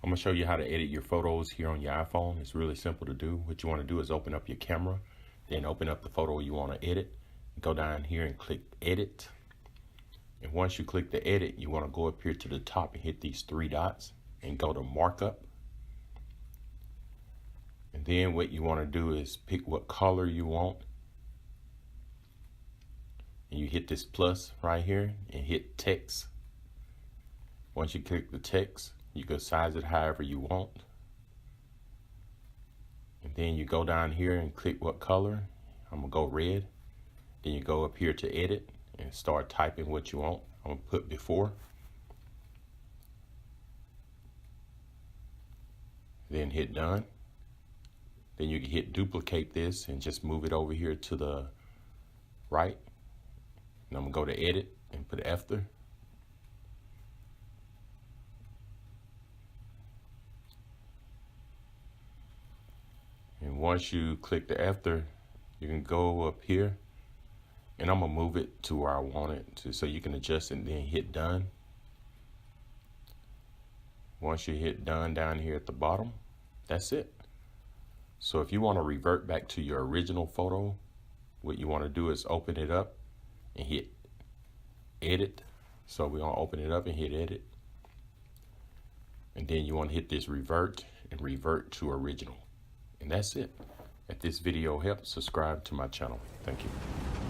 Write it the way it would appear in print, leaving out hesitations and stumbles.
I'm gonna show you how to edit your photos here on your iPhone. It's really simple to do. What you want to do is open up your camera, then open up the photo you want to edit. Go down here and click edit. And once you click the edit, you want to go up here to the top and hit these three dots and go to markup. And then what you want to do is pick what color you want. And you hit this plus right here and hit text. Once you click the text, you can size it however you want. And then you go down here and click what color. I'm gonna go red. Then you go up here to edit and start typing what you want. I'm gonna put before. Then hit done. Then you can hit duplicate this and just move it over here to the right. And I'm gonna go to edit and put after. And once you click the after, you can go up here and I'm gonna move it to where I want it to, so you can adjust it and then hit done. Once you hit done down here at the bottom, that's it. So if you want to revert back to your original photo, what you want to do is open it up and hit edit. So we're gonna open it up and hit edit. And then you want to hit this revert and revert to original. And that's it. If this video helped, subscribe to my channel. Thank you.